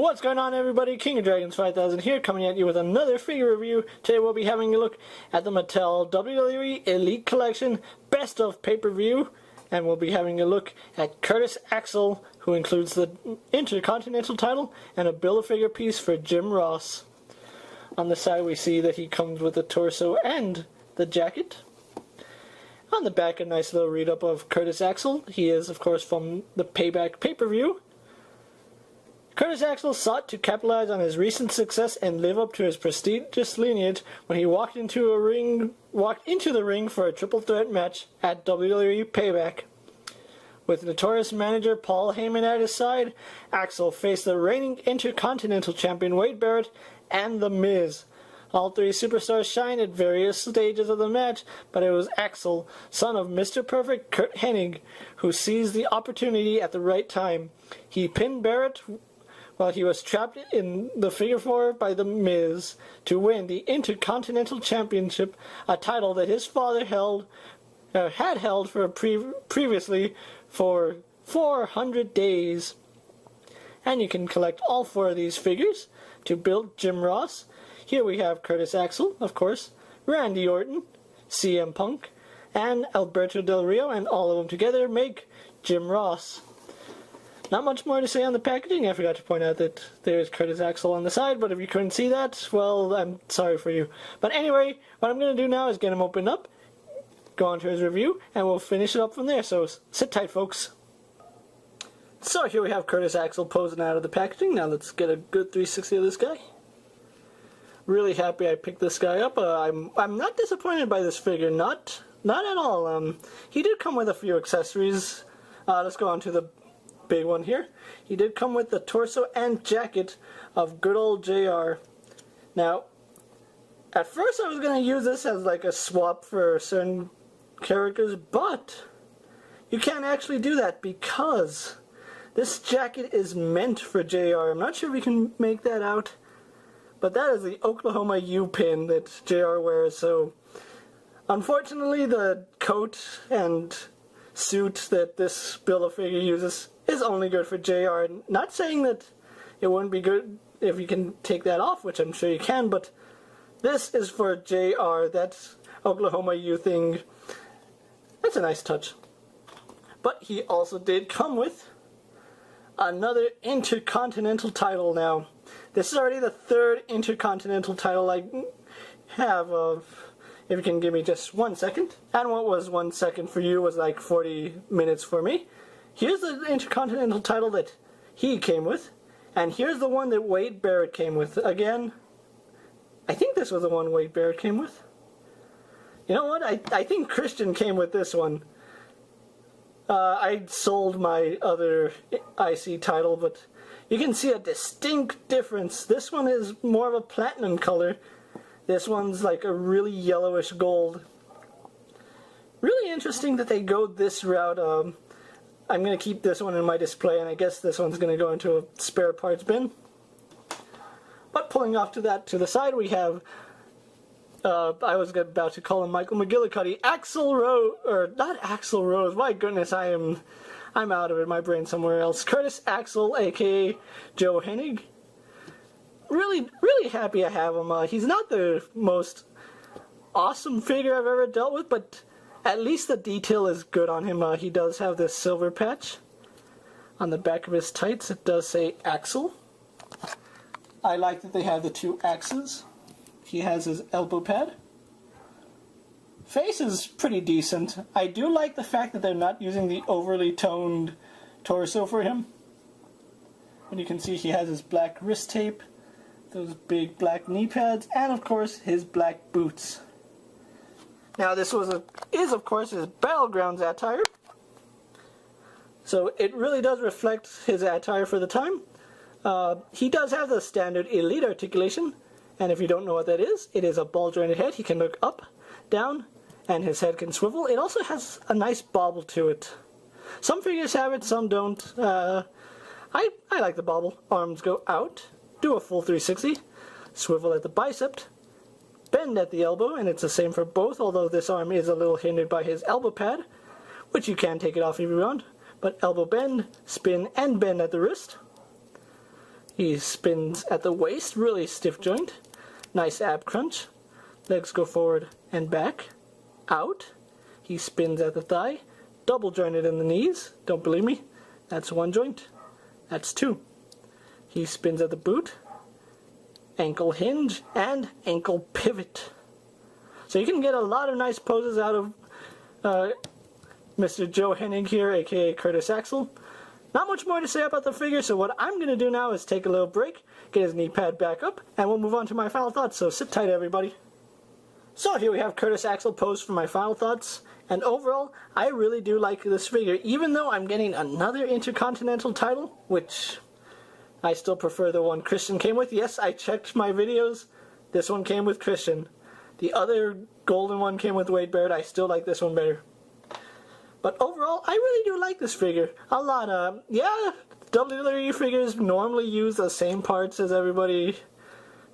What's going on, everybody? King of Dragons 5000 here, coming at you with another figure review. Today we'll be having a look at the Mattel WWE Elite Collection Best of Pay-Per-View, and we'll be having a look at Curtis Axel, who includes the Intercontinental title and a Build-A-Figure piece for Jim Ross. On the side we see that he comes with the torso and the jacket. On the back, a nice little read-up of Curtis Axel. He is, of course, from the Payback Pay-Per-View. Curtis Axel sought to capitalize on his recent success and live up to his prestigious lineage when he walked into the ring for a triple threat match at WWE Payback. With notorious manager Paul Heyman at his side, Axel faced the reigning Intercontinental Champion Wade Barrett and The Miz. All three superstars shined at various stages of the match, but it was Axel, son of Mr. Perfect Kurt Hennig, who seized the opportunity at the right time. He pinned Barrett while he was trapped in the figure four by The Miz to win the Intercontinental Championship, a title that his father had held for previously for 400 days. And you can collect all four of these figures to build Jim Ross. Here we have Curtis Axel, of course, Randy Orton, CM Punk, and Alberto Del Rio, and all of them together make Jim Ross. Not much more to say on the packaging. I forgot to point out that there's Curtis Axel on the side, but if you couldn't see that, well, I'm sorry for you. But anyway, what I'm going to do now is get him opened up, go on to his review, and we'll finish it up from there. So sit tight, folks. So here we have Curtis Axel posing out of the packaging. Now let's get a good 360 of this guy. Really happy I picked this guy up. I'm not disappointed by this figure. Not at all. He did come with a few accessories. Let's go on to the big one here. He did come with the torso and jacket of good old JR. Now, at first I was going to use this as like a swap for certain characters, but you can't actually do that because this jacket is meant for JR. I'm not sure if we can make that out, but that is the Oklahoma U pin that JR wears, so unfortunately the coat and suit that this Build-A-Figure uses is only good for JR. Not saying that it wouldn't be good if you can take that off, which I'm sure you can, but this is for JR. That Oklahoma U thing, that's a nice touch. But he also did come with another Intercontinental title now. This is already the third Intercontinental title I have. If you can give me just 1 second. And what was 1 second for you was like 40 minutes for me. Here's the Intercontinental title that he came with. And here's the one that Wade Barrett came with. Again, I think this was the one Wade Barrett came with. You know what? I think Christian came with this one. I sold my other IC title, but you can see a distinct difference. This one is more of a platinum color. This one's like a really yellowish gold. Really interesting that they go this route. I'm going to keep this one in my display, and I guess this one's going to go into a spare parts bin. But pulling off to the side, we have, I was about to call him Michael McGillicuddy, Axel Rose, or not Axel Rose, my goodness, I'm out of it, my brain somewhere else. Curtis Axel, aka Joe Hennig. Really happy I have him. He's not the most awesome figure I've ever dealt with, but at least the detail is good on him. He does have this silver patch on the back of his tights. It does say Axel. I like that they have the two axes. He has his elbow pad. Face is pretty decent. I do like the fact that they're not using the overly toned torso for him. And you can see he has his black wrist tape, those big black knee pads, and of course his black boots. Now this is of course his Battlegrounds attire, so it really does reflect his attire for the time. He does have the standard Elite articulation, and if you don't know what that is, it is a ball jointed head. He can look up, down, and his head can swivel. It also has a nice bobble to it. Some figures have it, some don't. I like the bobble. Arms go out, do a full 360, swivel at the bicep, bend at the elbow, and it's the same for both, although this arm is a little hindered by his elbow pad, which you can take it off if you want, but elbow bend, spin, and bend at the wrist. He spins at the waist, really stiff joint. Nice ab crunch. Legs go forward and back. Out. He spins at the thigh. Double jointed in the knees. Don't believe me? That's one joint. That's two. He spins at the boot. Ankle hinge and ankle pivot. So you can get a lot of nice poses out of Mr. Joe Hennig here, aka Curtis Axel. Not much more to say about the figure, so what I'm going to do now is take a little break, get his knee pad back up, and we'll move on to my final thoughts, so sit tight everybody. So here we have Curtis Axel posed for my final thoughts, and overall, I really do like this figure, even though I'm getting another Intercontinental title, which I still prefer the one Christian came with. Yes, I checked my videos, this one came with Christian. The other golden one came with Wade Barrett. I still like this one better. But overall, I really do like this figure a lot. Yeah, WWE figures normally use the same parts as everybody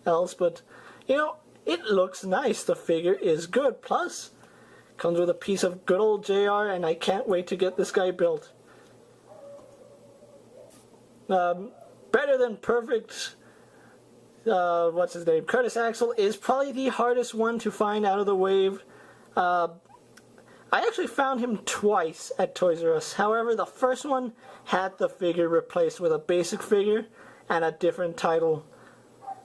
else, but, you know, it looks nice. The figure is good. Plus, comes with a piece of good old JR, and I can't wait to get this guy built. Better than perfect, what's his name? Curtis Axel is probably the hardest one to find out of the wave. I actually found him twice at Toys R Us. However, the first one had the figure replaced with a basic figure and a different title.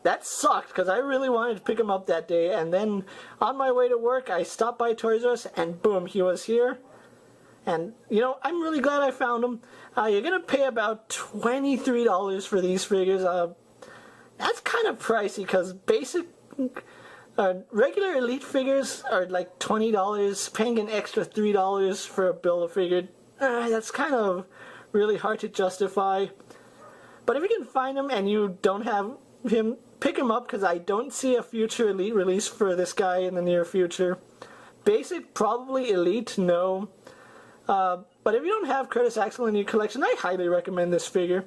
That sucked because I really wanted to pick him up that day, and then on my way to work I stopped by Toys R Us and boom, he was here. And, you know, I'm really glad I found him. You're going to pay about $23 for these figures. That's kind of pricey because basic... regular Elite figures are like $20, paying an extra $3 for a Build-A-Figure. That's kind of really hard to justify. But if you can find him and you don't have him, pick him up because I don't see a future Elite release for this guy in the near future. Basic, probably. Elite, no. But if you don't have Curtis Axel in your collection, I highly recommend this figure.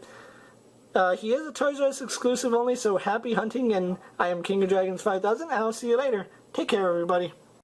He is a Toys R Us exclusive only, so happy hunting, and I am King of Dragons 5000, and I'll see you later. Take care, everybody.